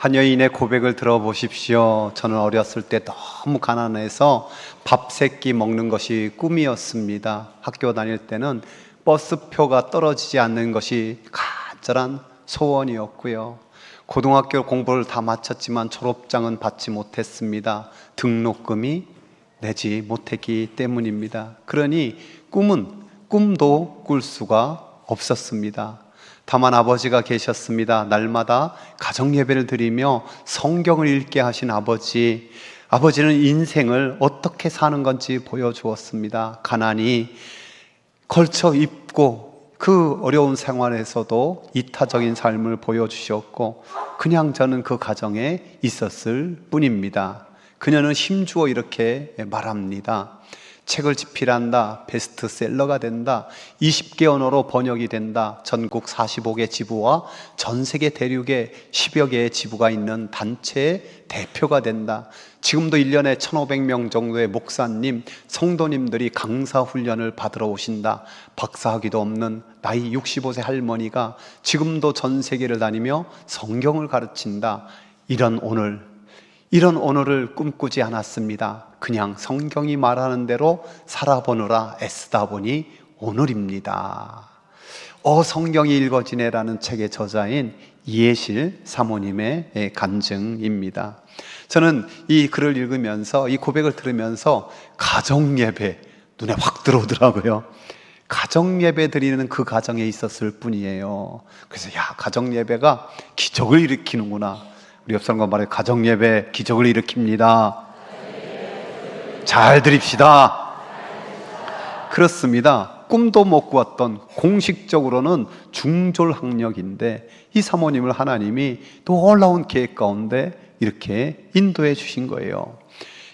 한 여인의 고백을 들어보십시오. 저는 어렸을 때 너무 가난해서 밥 세 끼 먹는 것이 꿈이었습니다. 학교 다닐 때는 버스표가 떨어지지 않는 것이 간절한 소원이었고요. 고등학교 공부를 다 마쳤지만 졸업장은 받지 못했습니다. 등록금이 내지 못했기 때문입니다. 그러니 꿈도 꿀 수가 없었습니다. 다만 아버지가 계셨습니다. 날마다 가정 예배를 드리며 성경을 읽게 하신 아버지는 인생을 어떻게 사는 건지 보여주었습니다. 가난이 걸쳐 입고 그 어려운 생활에서도 이타적인 삶을 보여주셨고 그냥 저는 그 가정에 있었을 뿐입니다. 그녀는 힘주어 이렇게 말합니다. 책을 집필한다, 베스트셀러가 된다, 20개 언어로 번역이 된다, 전국 45개 지부와 전 세계 대륙에 10여 개의 지부가 있는 단체의 대표가 된다. 지금도 1년에 1,500명 정도의 목사님, 성도님들이 강사 훈련을 받으러 오신다. 박사학위도 없는 나이 65세 할머니가 지금도 전 세계를 다니며 성경을 가르친다. 이런 오늘을 꿈꾸지 않았습니다. 그냥 성경이 말하는 대로 살아보느라 애쓰다 보니 오늘입니다. 성경이 읽어지네라는 책의 저자인 이해실 사모님의 간증입니다. 저는 이 글을 읽으면서, 이 고백을 들으면서 가정예배 눈에 확 들어오더라고요. 가정예배 드리는 그 가정에 있었을 뿐이에요. 그래서 가정예배가 기적을 일으키는구나. 우리 옆 사람과 말해, 가정예배 기적을 일으킵니다. 잘 드립시다. 그렇습니다. 꿈도 못 꾸었던, 공식적으로는 중졸학력인데 이 사모님을 하나님이 놀라운 계획 가운데 이렇게 인도해 주신 거예요.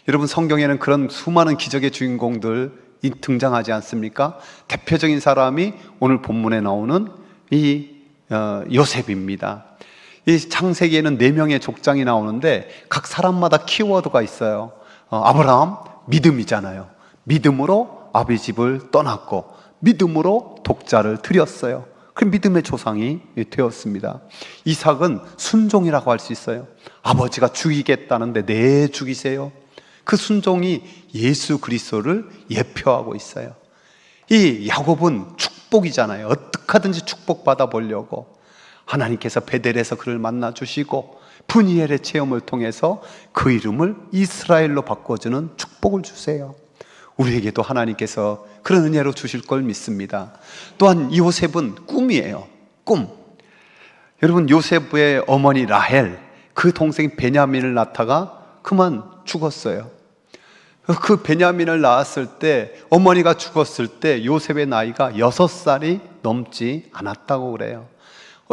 여러분, 성경에는 그런 수많은 기적의 주인공들 등장하지 않습니까? 대표적인 사람이 오늘 본문에 나오는 이 요셉입니다. 이 창세기에는 4명의 족장이 나오는데 각 사람마다 키워드가 있어요. 아브라함, 믿음이잖아요. 믿음으로 아비 집을 떠났고 믿음으로 독자를 드렸어요. 그 믿음의 조상이 되었습니다. 이삭은 순종이라고 할 수 있어요. 아버지가 죽이겠다는데 네, 죽이세요. 그 순종이 예수 그리스도를 예표하고 있어요. 이 야곱은 축복이잖아요. 어떻게 하든지 축복받아 보려고 하나님께서 베델에서 그를 만나 주시고 푸니엘의 체험을 통해서 그 이름을 이스라엘로 바꿔주는 축복을 주세요. 우리에게도 하나님께서 그런 은혜로 주실 걸 믿습니다. 또한 요셉은 꿈이에요. 꿈. 여러분, 요셉의 어머니 라헬, 그 동생 베냐민을 낳다가 그만 죽었어요. 그 베냐민을 낳았을 때, 어머니가 죽었을 때 요셉의 나이가 6살이 넘지 않았다고 그래요.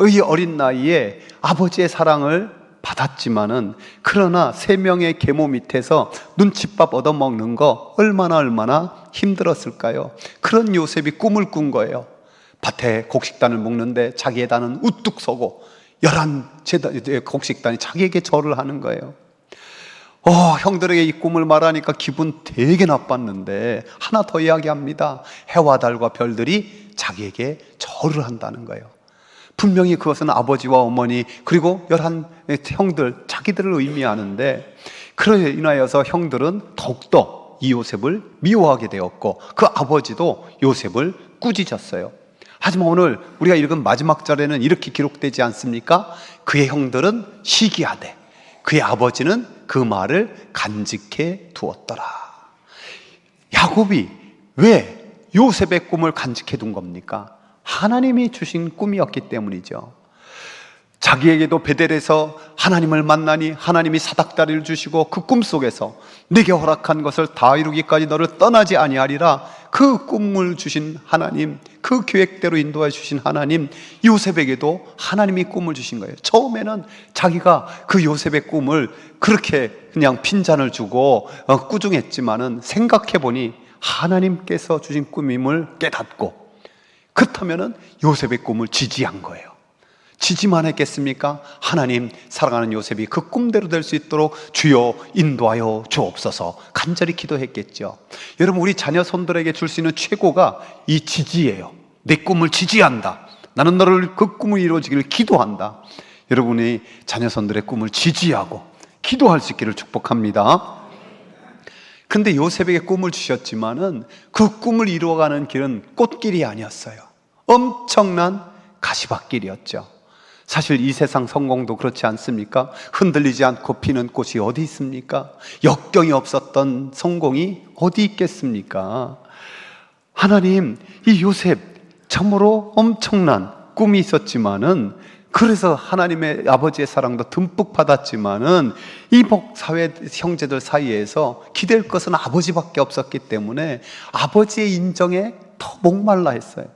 이 어린 나이에 아버지의 사랑을 받았지만은, 그러나 3명의 계모 밑에서 눈칫밥 얻어먹는 거 얼마나 힘들었을까요? 그런 요셉이 꿈을 꾼 거예요. 밭에 곡식단을 먹는데 자기의 단은 우뚝 서고 11 곡식단이 자기에게 절을 하는 거예요. 형들에게 이 꿈을 말하니까 기분 되게 나빴는데 하나 더 이야기합니다. 해와 달과 별들이 자기에게 절을 한다는 거예요. 분명히 그것은 아버지와 어머니 그리고 11 형들, 자기들을 의미하는데, 그로 인하여서 형들은 더욱더 이 요셉을 미워하게 되었고 그 아버지도 요셉을 꾸짖었어요. 하지만 오늘 우리가 읽은 마지막 절에는 이렇게 기록되지 않습니까? 그의 형들은 시기하되 그의 아버지는 그 말을 간직해 두었더라. 야곱이 왜 요셉의 꿈을 간직해 둔 겁니까? 하나님이 주신 꿈이었기 때문이죠. 자기에게도 베델에서 하나님을 만나니 하나님이 사닥다리를 주시고 그 꿈속에서 내게 허락한 것을 다 이루기까지 너를 떠나지 아니하리라, 그 꿈을 주신 하나님, 그 계획대로 인도해 주신 하나님, 요셉에게도 하나님이 꿈을 주신 거예요. 처음에는 자기가 그 요셉의 꿈을 그렇게 그냥 핀잔을 주고 꾸중했지만은 생각해 보니 하나님께서 주신 꿈임을 깨닫고, 그렇다면은 요셉의 꿈을 지지한 거예요. 지지만 했겠습니까? 하나님, 사랑하는 요셉이 그 꿈대로 될 수 있도록 주여 인도하여 주옵소서 간절히 기도했겠죠. 여러분, 우리 자녀 손들에게 줄 수 있는 최고가 이 지지예요. 내 꿈을 지지한다. 나는 너를 그 꿈을 이루어지기를 기도한다. 여러분이 자녀손들의 꿈을 지지하고 기도할 수 있기를 축복합니다. 근데 요셉에게 꿈을 주셨지만은 그 꿈을 이루어가는 길은 꽃길이 아니었어요. 엄청난 가시밭길이었죠. 사실 이 세상 성공도 그렇지 않습니까? 흔들리지 않고 피는 꽃이 어디 있습니까? 역경이 없었던 성공이 어디 있겠습니까? 하나님, 이 요셉 참으로 엄청난 꿈이 있었지만은, 그래서 하나님의 아버지의 사랑도 듬뿍 받았지만은 이 복사회 형제들 사이에서 기댈 것은 아버지밖에 없었기 때문에 아버지의 인정에 더 목말라 했어요.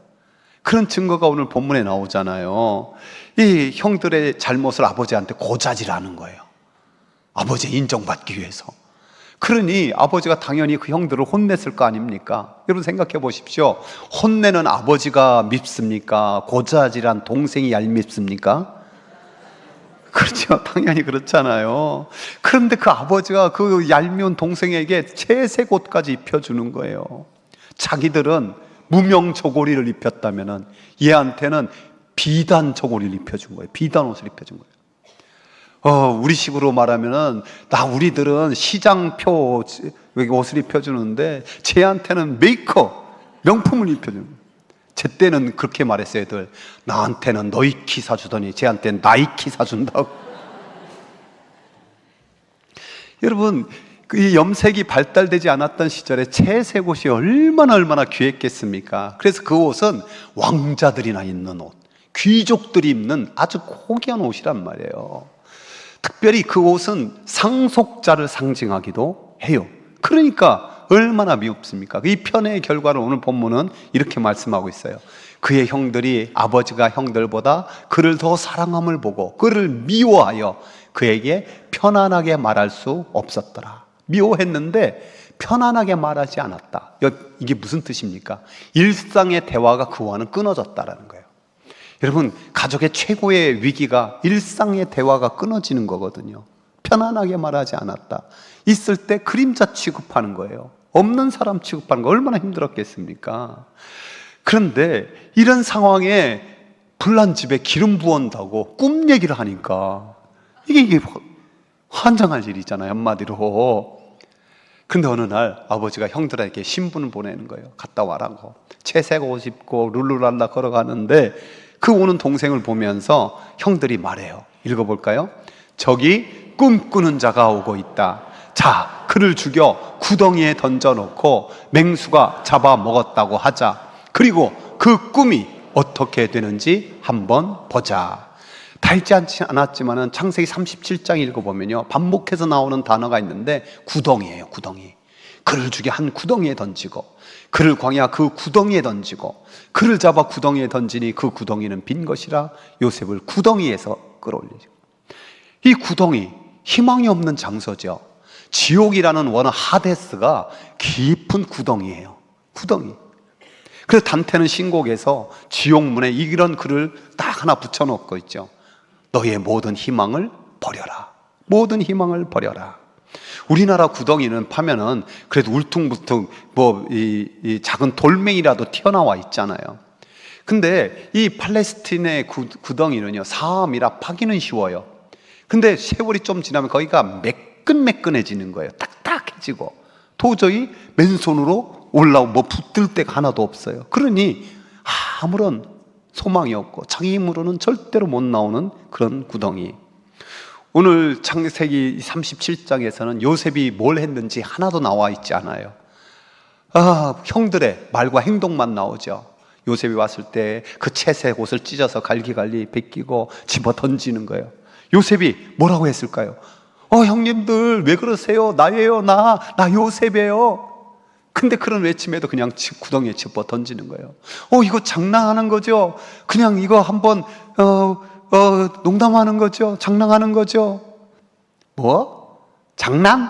그런 증거가 오늘 본문에 나오잖아요. 이 형들의 잘못을 아버지한테 고자질하는 거예요. 아버지의 인정받기 위해서. 그러니 아버지가 당연히 그 형들을 혼냈을 거 아닙니까? 여러분 생각해 보십시오. 혼내는 아버지가 밉습니까? 고자질한 동생이 얄밉습니까? 그렇죠. 당연히 그렇잖아요. 그런데 그 아버지가 그 얄미운 동생에게 채색 옷까지 입혀주는 거예요. 자기들은 무명 저고리를 입혔다면은 얘한테는 비단 저고리를 입혀준 거예요. 비단 옷을 입혀준 거예요. 우리식으로 말하면은, 우리들은 시장표 옷을 입혀주는데 쟤한테는 메이커, 명품을 입혀주는 거예요. 제 때는 그렇게 말했어요. 애들, 나한테는 너이키 사주더니 쟤한테는 나이키 사준다고. 여러분, 이 염색이 발달되지 않았던 시절에 채색 옷이 얼마나 귀했겠습니까? 그래서 그 옷은 왕자들이나 입는 옷, 귀족들이 입는 아주 고귀한 옷이란 말이에요. 특별히 그 옷은 상속자를 상징하기도 해요. 그러니까 얼마나 미흡습니까? 이 편애의 결과를 오늘 본문은 이렇게 말씀하고 있어요. 그의 형들이 아버지가 형들보다 그를 더 사랑함을 보고 그를 미워하여 그에게 편안하게 말할 수 없었더라. 미워했는데 편안하게 말하지 않았다. 이게 무슨 뜻입니까? 일상의 대화가 그와는 끊어졌다라는 거예요. 여러분, 가족의 최고의 위기가 일상의 대화가 끊어지는 거거든요. 편안하게 말하지 않았다. 있을 때 그림자 취급하는 거예요. 없는 사람 취급하는 거 얼마나 힘들었겠습니까? 그런데 이런 상황에 불난 집에 기름 부은다고 꿈 얘기를 하니까 이게 환장할 일이잖아요, 한마디로. 근데 어느 날 아버지가 형들에게 신분을 보내는 거예요. 갔다 와라고. 채색 옷 입고 룰루랄라 걸어가는데 그 오는 동생을 보면서 형들이 말해요. 읽어볼까요? 저기 꿈꾸는 자가 오고 있다. 자, 그를 죽여 구덩이에 던져놓고 맹수가 잡아먹었다고 하자. 그리고 그 꿈이 어떻게 되는지 한번 보자. 다 읽지 않았지만 창세기 37장 읽어보면요, 반복해서 나오는 단어가 있는데 구덩이에요. 구덩이. 그를 죽여 한 구덩이에 던지고, 그를 광야 그 구덩이에 던지고, 그를 잡아 구덩이에 던지니 그 구덩이는 빈 것이라 요셉을 구덩이에서 끌어올리죠. 이 구덩이, 희망이 없는 장소죠. 지옥이라는 원어 하데스가 깊은 구덩이에요. 구덩이. 그래서 단테는 신곡에서 지옥문에 이런 글을 딱 하나 붙여놓고 있죠. 너의 모든 희망을 버려라. 모든 희망을 버려라. 우리나라 구덩이는 파면은 그래도 울퉁불퉁 이 작은 돌멩이라도 튀어나와 있잖아요. 근데 이 팔레스틴의 구덩이는요, 사암이라 파기는 쉬워요. 근데 세월이 좀 지나면 거기가 매끈매끈해지는 거예요. 딱딱해지고 도저히 맨손으로 올라오고 붙들 데가 하나도 없어요. 그러니 아무런 소망이 없고 자기 힘으로는 절대로 못 나오는 그런 구덩이. 오늘 창세기 37장에서는 요셉이 뭘 했는지 하나도 나와 있지 않아요. 형들의 말과 행동만 나오죠. 요셉이 왔을 때 그 채색 옷을 찢어서 갈기갈기 벗기고 집어 던지는 거예요. 요셉이 뭐라고 했을까요? 형님들 왜 그러세요? 나예요. 나 요셉이에요. 근데 그런 외침에도 그냥 구덩이에 집어 던지는 거예요. 이거 장난하는 거죠? 그냥 이거 한번 농담하는 거죠? 장난하는 거죠? 뭐? 장난?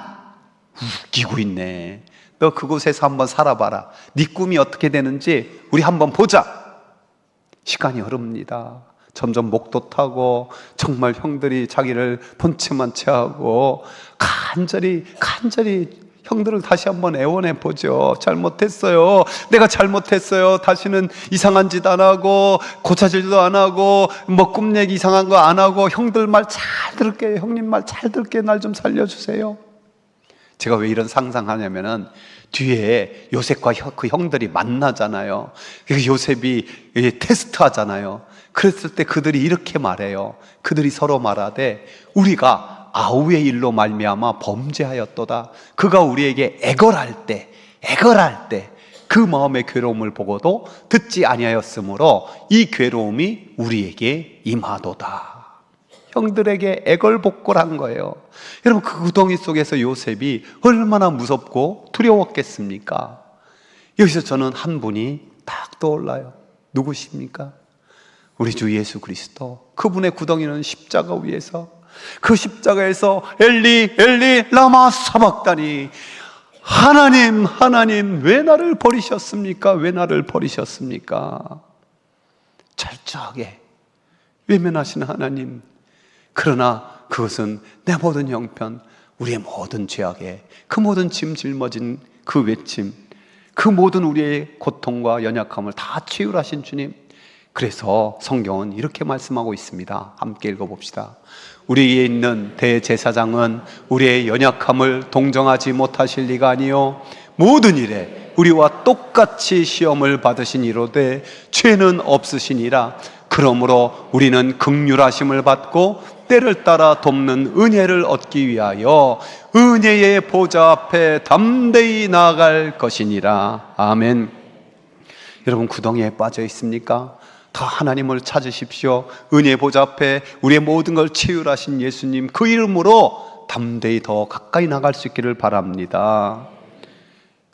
웃기고 있네. 너 그곳에서 한번 살아봐라. 네 꿈이 어떻게 되는지 우리 한번 보자. 시간이 흐릅니다. 점점 목도 타고 정말 형들이 자기를 번체만 채하고 간절히 형들을 다시 한번 애원해 보죠. 잘못했어요. 내가 잘못했어요. 다시는 이상한 짓 안 하고 고차질도 안 하고 뭐 꿈 얘기 이상한 거 안 하고 형들 말 잘 들을게요. 형님 말 잘 들을게요. 날 좀 살려주세요. 제가 왜 이런 상상하냐면은 뒤에 요셉과 그 형들이 만나잖아요. 요셉이 테스트 하잖아요. 그랬을 때 그들이 이렇게 말해요. 그들이 서로 말하되 우리가 아우의 일로 말미암아 범죄하였도다. 그가 우리에게 애걸할 때 그 마음의 괴로움을 보고도 듣지 아니하였으므로 이 괴로움이 우리에게 임하도다. 형들에게 애걸복걸한 거예요. 여러분, 그 구덩이 속에서 요셉이 얼마나 무섭고 두려웠겠습니까? 여기서 저는 한 분이 딱 떠올라요. 누구십니까? 우리 주 예수 그리스도. 그분의 구덩이는 십자가 위에서, 그 십자가에서 엘리 엘리 라마 사박다니, 하나님 하나님 왜 나를 버리셨습니까? 왜 나를 버리셨습니까? 철저하게 외면하시는 하나님. 그러나 그것은 내 모든 형편, 우리의 모든 죄악에 그 모든 짐 짊어진 그 외침, 그 모든 우리의 고통과 연약함을 다 치유하신 주님. 그래서 성경은 이렇게 말씀하고 있습니다. 함께 읽어봅시다. 우리에게 있는 대제사장은 우리의 연약함을 동정하지 못하실 리가 아니요 모든 일에 우리와 똑같이 시험을 받으시니로되 죄는 없으시니라. 그러므로 우리는 긍휼하심을 받고 때를 따라 돕는 은혜를 얻기 위하여 은혜의 보좌 앞에 담대히 나아갈 것이니라. 아멘. 여러분, 구덩이에 빠져 있습니까? 더 하나님을 찾으십시오. 은혜 보좌 앞에 우리의 모든 걸 치유하신 예수님, 그 이름으로 담대히 더 가까이 나갈 수 있기를 바랍니다.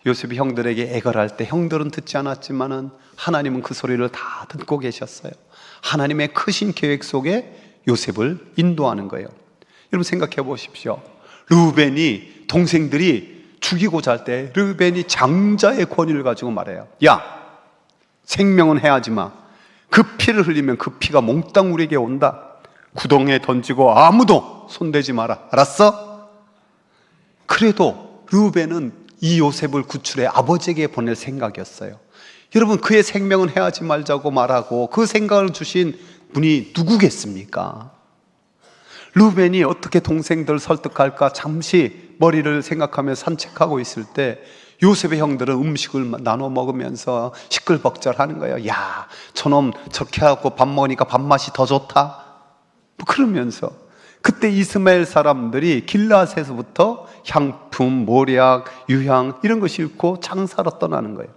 요셉이 형들에게 애걸할 때 형들은 듣지 않았지만은 하나님은 그 소리를 다 듣고 계셨어요. 하나님의 크신 계획 속에 요셉을 인도하는 거예요. 여러분, 생각해 보십시오. 르우벤이 동생들이 죽이고자 할 때 르우벤이 장자의 권위를 가지고 말해요. 야, 생명은 해하지 마. 그 피를 흘리면 그 피가 몽땅 우리에게 온다. 구덩이에 던지고 아무도 손대지 마라. 알았어? 그래도 르우벤은 이 요셉을 구출해 아버지에게 보낼 생각이었어요. 여러분, 그의 생명은 해하지 말자고 말하고 그 생각을 주신 분이 누구겠습니까? 르우벤이 어떻게 동생들 설득할까 잠시 머리를 생각하며 산책하고 있을 때 요셉의 형들은 음식을 나눠 먹으면서 시끌벅적하는 거예요. 야, 저놈 저렇게 하고 밥 먹으니까 밥맛이 더 좋다, 뭐 그러면서. 그때 이스마엘 사람들이 길라앗에서부터 향품, 모략, 유향 이런 거 싣고 장사로 떠나는 거예요.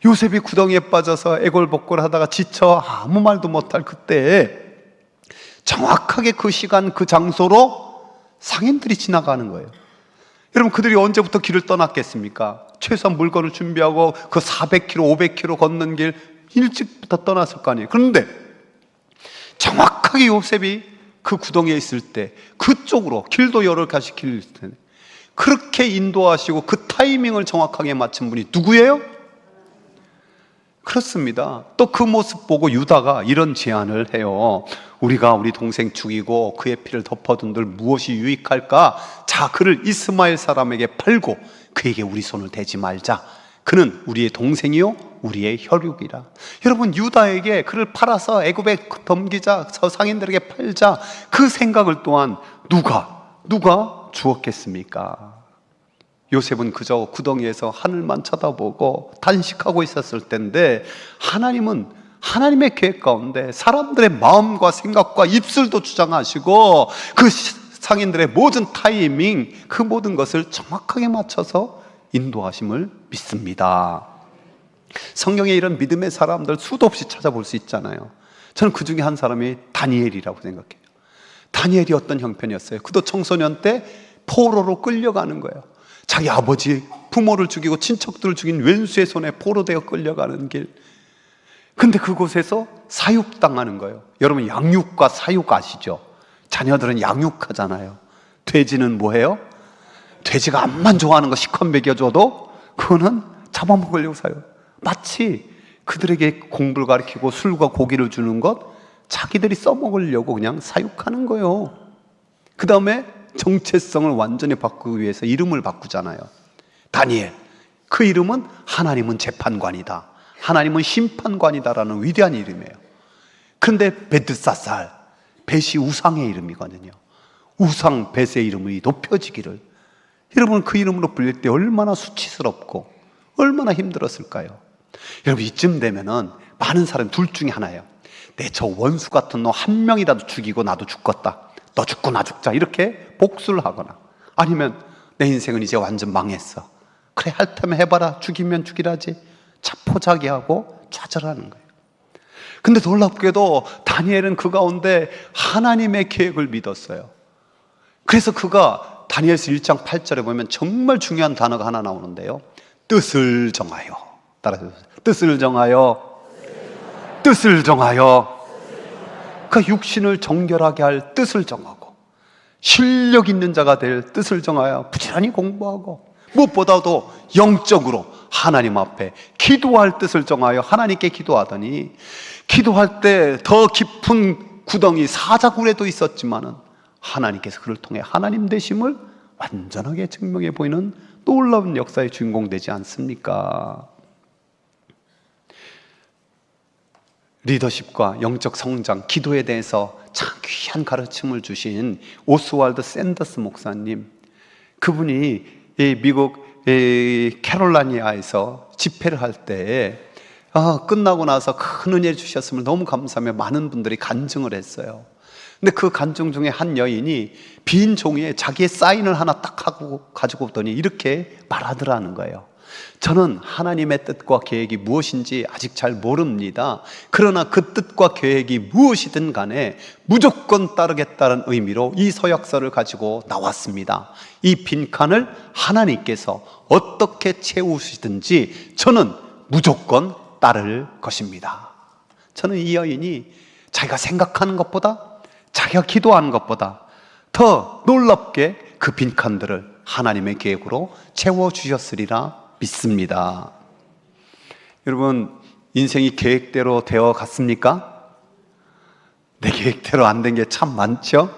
요셉이 구덩이에 빠져서 애걸복걸 하다가 지쳐 아무 말도 못할 그때 정확하게 그 시간 그 장소로 상인들이 지나가는 거예요. 여러분, 그들이 언제부터 길을 떠났겠습니까? 최소한 물건을 준비하고 그 400km, 500km 걷는 길 일찍부터 떠났을 거 아니에요. 그런데 정확하게 요셉이 그 구덩이에 있을 때 그쪽으로, 길도 여러 가지 길이 있을 텐데 그렇게 인도하시고 그 타이밍을 정확하게 맞춘 분이 누구예요? 그렇습니다. 또 그 모습 보고 유다가 이런 제안을 해요. 우리가 우리 동생 죽이고 그의 피를 덮어둔들 무엇이 유익할까? 자, 그를 이스마엘 사람에게 팔고 그에게 우리 손을 대지 말자. 그는 우리의 동생이요 우리의 혈육이라. 여러분, 유다에게 그를 팔아서 애굽에 덤기자, 저 상인들에게 팔자, 그 생각을 또한 누가 주었겠습니까? 요셉은 그저 구덩이에서 하늘만 쳐다보고 단식하고 있었을 텐데 하나님은 하나님의 계획 가운데 사람들의 마음과 생각과 입술도 주장하시고 그 상인들의 모든 타이밍, 그 모든 것을 정확하게 맞춰서 인도하심을 믿습니다. 성경에 이런 믿음의 사람들 수도 없이 찾아볼 수 있잖아요. 저는 그 중에 한 사람이 다니엘이라고 생각해요. 다니엘이 어떤 형편이었어요? 그도 청소년 때 포로로 끌려가는 거예요. 자기 아버지, 부모를 죽이고 친척들을 죽인 왼수의 손에 포로되어 끌려가는 길. 근데 그곳에서 사육당하는 거예요. 여러분, 양육과 사육 아시죠? 자녀들은 양육하잖아요. 돼지는 뭐해요? 돼지가 암만 좋아하는 거 시컷 먹여줘도 그거는 잡아먹으려고 사요. 마치 그들에게 공부를 가르치고 술과 고기를 주는 것, 자기들이 써먹으려고 그냥 사육하는 거예요. 그 다음에 정체성을 완전히 바꾸기 위해서 이름을 바꾸잖아요. 다니엘, 그 이름은 하나님은 재판관이다, 하나님은 심판관이다라는 위대한 이름이에요. 그런데 벨드사살, 벳이 우상의 이름이거든요. 우상 벳의 이름이 높여지기를, 여러분 그 이름으로 불릴 때 얼마나 수치스럽고 얼마나 힘들었을까요? 여러분 이쯤 되면은 많은 사람 둘 중에 하나예요. 내 저 원수 같은 놈 한 명이라도 죽이고 나도 죽겠다, 너 죽고 나 죽자, 이렇게 복수를 하거나, 아니면 내 인생은 이제 완전 망했어, 그래 할 테면 해봐라, 죽이면 죽이라지, 자포자기하고 좌절하는 거예요. 근데 놀랍게도 다니엘은 그 가운데 하나님의 계획을 믿었어요. 그래서 그가 다니엘서 1장 8절에 보면 정말 중요한 단어가 하나 나오는데요, 뜻을 정하여, 따라서 뜻을 정하여, 뜻을 정하여. 그 육신을 정결하게 할 뜻을 정하고, 실력 있는 자가 될 뜻을 정하여 부지런히 공부하고, 무엇보다도 영적으로 하나님 앞에 기도할 뜻을 정하여 하나님께 기도하더니, 기도할 때 더 깊은 구덩이 사자굴에도 있었지만은 하나님께서 그를 통해 하나님 되심을 완전하게 증명해 보이는 놀라운 역사의 주인공 되지 않습니까? 리더십과 영적 성장, 기도에 대해서 참 귀한 가르침을 주신 오스왈드 샌더스 목사님, 그분이 미국 캐롤라이나에서 집회를 할 때 끝나고 나서 큰 은혜 주셨음을 너무 감사하며 많은 분들이 간증을 했어요. 근데 그 간증 중에 한 여인이 빈 종이에 자기의 사인을 하나 딱 하고 가지고 오더니 이렇게 말하더라는 거예요. 저는 하나님의 뜻과 계획이 무엇인지 아직 잘 모릅니다. 그러나 그 뜻과 계획이 무엇이든 간에 무조건 따르겠다는 의미로 이 서약서를 가지고 나왔습니다. 이 빈칸을 하나님께서 어떻게 채우시든지 저는 무조건 따를 것입니다. 저는 이 여인이 자기가 생각하는 것보다, 자기가 기도하는 것보다 더 놀랍게 그 빈칸들을 하나님의 계획으로 채워주셨으리라 믿습니다. 여러분, 인생이 계획대로 되어 갔습니까? 내 계획대로 안 된 게 참 많죠?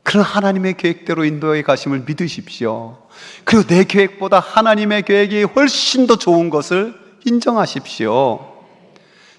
그런 하나님의 계획대로 인도해 가심을 믿으십시오. 그리고 내 계획보다 하나님의 계획이 훨씬 더 좋은 것을 인정하십시오.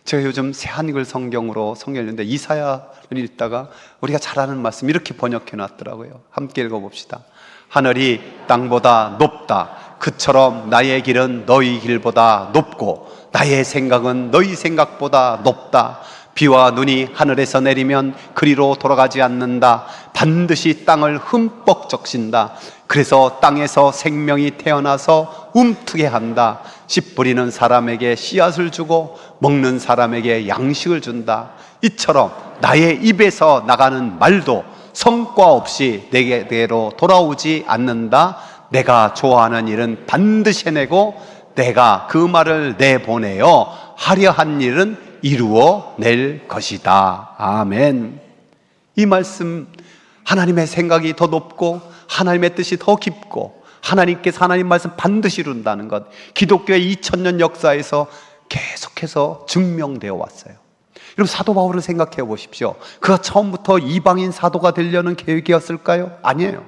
제가 요즘 새한글 성경으로 성경을 읽는데 이사야를 읽다가 우리가 잘 아는 말씀 이렇게 번역해 놨더라고요. 함께 읽어봅시다. 하늘이 땅보다 높다. 그처럼 나의 길은 너희 길보다 높고 나의 생각은 너희 생각보다 높다. 비와 눈이 하늘에서 내리면 그리로 돌아가지 않는다. 반드시 땅을 흠뻑 적신다. 그래서 땅에서 생명이 태어나서 움트게 한다. 씨 뿌리는 사람에게 씨앗을 주고 먹는 사람에게 양식을 준다. 이처럼 나의 입에서 나가는 말도 성과 없이 내게로 돌아오지 않는다. 내가 좋아하는 일은 반드시 해내고 내가 그 말을 내보내어 하려 한 일은 이루어 낼 것이다. 아멘. 이 말씀, 하나님의 생각이 더 높고 하나님의 뜻이 더 깊고 하나님께서 하나님 말씀 반드시 이룬다는 것, 기독교의 2000년 역사에서 계속해서 증명되어 왔어요. 여러분, 사도 바울을 생각해 보십시오. 그가 처음부터 이방인 사도가 되려는 계획이었을까요? 아니에요.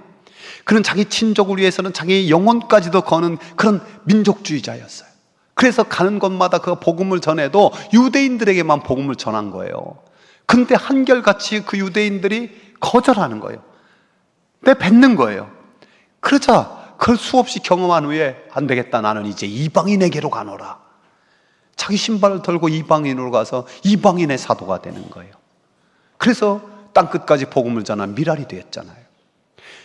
그는 자기 친족을 위해서는 자기 영혼까지도 거는 그런 민족주의자였어요. 그래서 가는 곳마다 그 복음을 전해도 유대인들에게만 복음을 전한 거예요. 근데 한결같이 그 유대인들이 거절하는 거예요. 내뱉는 거예요. 그러자 그걸 수없이 경험한 후에 안 되겠다, 나는 이제 이방인에게로 가노라. 자기 신발을 털고 이방인으로 가서 이방인의 사도가 되는 거예요. 그래서 땅끝까지 복음을 전한 미랄이 되었잖아요.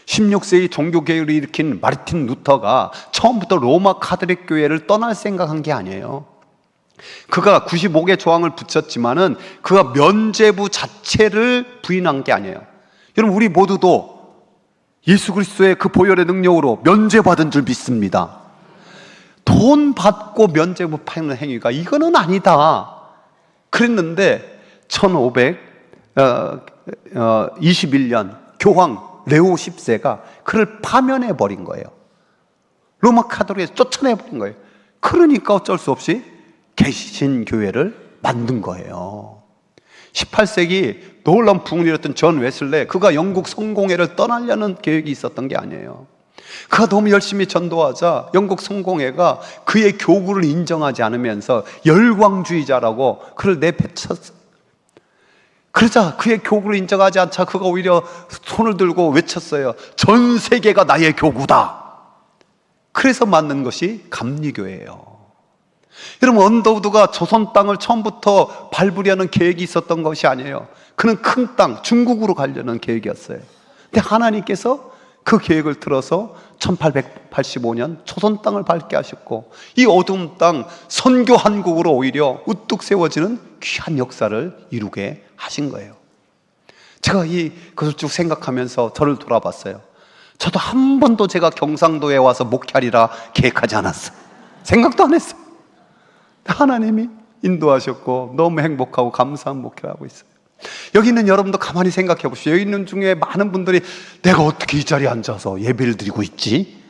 16세기 종교개혁을 일으킨 마르틴 루터가 처음부터 로마 카톨릭 교회를 떠날 생각한 게 아니에요. 그가 95개 조항을 붙였지만은 그가 면죄부 자체를 부인한 게 아니에요. 여러분, 우리 모두도 예수 그리스도의 그 보혈의 능력으로 면죄받은 줄 믿습니다. 돈 받고 면죄부 파는 행위가 이거는 아니다 그랬는데 1521년 교황 레오 10세가 그를 파면해 버린 거예요. 로마 카톨릭에서 쫓아내 버린 거예요. 그러니까 어쩔 수 없이 개신교회를 만든 거예요. 18세기 놀라운 부흥을 일으켰던 존 웨슬레, 그가 영국 성공회를 떠나려는 계획이 있었던 게 아니에요. 그가 너무 열심히 전도하자 영국 성공회가 그의 교구를 인정하지 않으면서 열광주의자라고 그를 내팽쳤어요. 그러자 그의 교구를 인정하지 않자 그가 오히려 손을 들고 외쳤어요. 전 세계가 나의 교구다. 그래서 만든 것이 감리교예요. 여러분, 언더우드가 조선 땅을 처음부터 밟으려는 계획이 있었던 것이 아니에요. 그는 큰 땅, 중국으로 가려는 계획이었어요. 근데 하나님께서 그 계획을 틀어서 1885년 조선 땅을 밟게 하셨고, 이 어두운 땅 선교 한국으로 오히려 우뚝 세워지는 귀한 역사를 이루게 하신 거예요. 제가 그것을 쭉 생각하면서 저를 돌아봤어요. 저도 한 번도 제가 경상도에 와서 목회하리라 계획하지 않았어요. 생각도 안 했어요. 하나님이 인도하셨고 너무 행복하고 감사한 목회를 하고 있어요. 여기 있는 여러분도 가만히 생각해 보십시오. 여기 있는 중에 많은 분들이 내가 어떻게 이 자리에 앉아서 예배를 드리고 있지?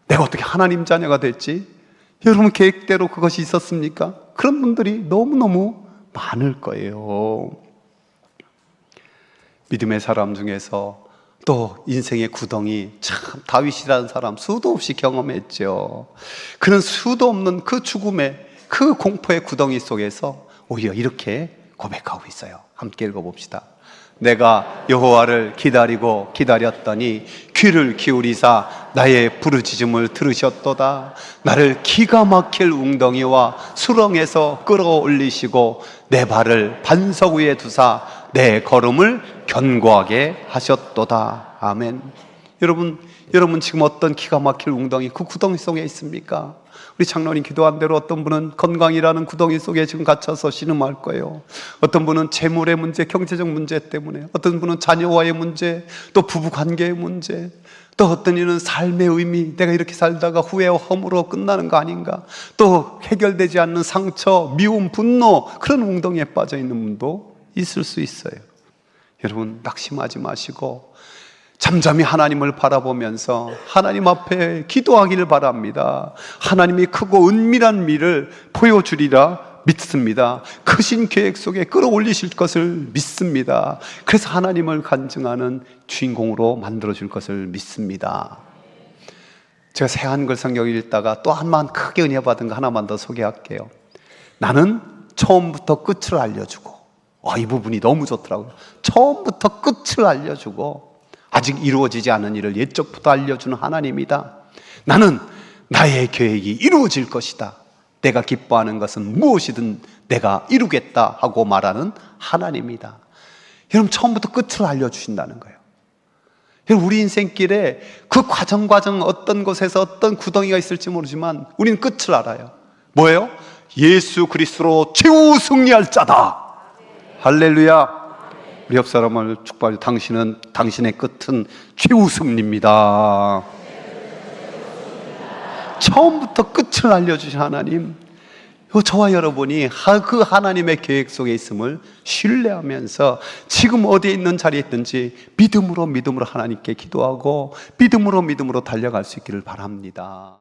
내가 어떻게 하나님 자녀가 됐지? 여러분 계획대로 그것이 있었습니까? 그런 분들이 너무너무 많을 거예요. 믿음의 사람 중에서 또 인생의 구덩이, 참 다윗이라는 사람 수도 없이 경험했죠. 그는 수도 없는 그 죽음의 그 공포의 구덩이 속에서 오히려 이렇게 고백하고 있어요. 함께 읽어봅시다. 내가 여호와를 기다리고 기다렸더니 귀를 기울이사 나의 부르짖음을 들으셨도다. 나를 기가 막힐 웅덩이와 수렁에서 끌어올리시고 내 발을 반석 위에 두사 내 걸음을 견고하게 하셨도다. 아멘. 여러분 지금 어떤 기가 막힐 웅덩이, 그 구덩이 속에 있습니까? 우리 장로님 기도한 대로 어떤 분은 건강이라는 구덩이 속에 지금 갇혀서 신음할 거예요. 어떤 분은 재물의 문제, 경제적 문제 때문에, 어떤 분은 자녀와의 문제, 또 부부관계의 문제, 또 어떤 이는 삶의 의미, 내가 이렇게 살다가 후회와 허무로 끝나는 거 아닌가, 또 해결되지 않는 상처, 미움, 분노, 그런 웅덩이에 빠져 있는 분도 있을 수 있어요. 여러분 낙심하지 마시고 잠잠히 하나님을 바라보면서 하나님 앞에 기도하기를 바랍니다. 하나님이 크고 은밀한 미를 보여주리라 믿습니다. 크신 계획 속에 끌어올리실 것을 믿습니다. 그래서 하나님을 간증하는 주인공으로 만들어줄 것을 믿습니다. 제가 새한글 성경 읽다가 또 한번 크게 은혜 받은 거 하나만 더 소개할게요. 나는 처음부터 끝을 알려주고, 이 부분이 너무 좋더라고요. 처음부터 끝을 알려주고 아직 이루어지지 않은 일을 옛적부터 알려주는 하나님이다. 나는 나의 계획이 이루어질 것이다. 내가 기뻐하는 것은 무엇이든 내가 이루겠다 하고 말하는 하나님이다. 여러분 처음부터 끝을 알려주신다는 거예요. 여러분 우리 인생길에 그 과정 어떤 곳에서 어떤 구덩이가 있을지 모르지만 우리는 끝을 알아요. 뭐예요? 예수 그리스도로 최후 승리할 자다. 할렐루야. 우리 옆 사람을 축복하죠. 당신의 끝은 최후 승리입니다. 처음부터 끝을 알려주신 하나님, 저와 여러분이 그 하나님의 계획 속에 있음을 신뢰하면서 지금 어디에 있는 자리에 있든지 믿음으로 하나님께 기도하고 믿음으로 달려갈 수 있기를 바랍니다.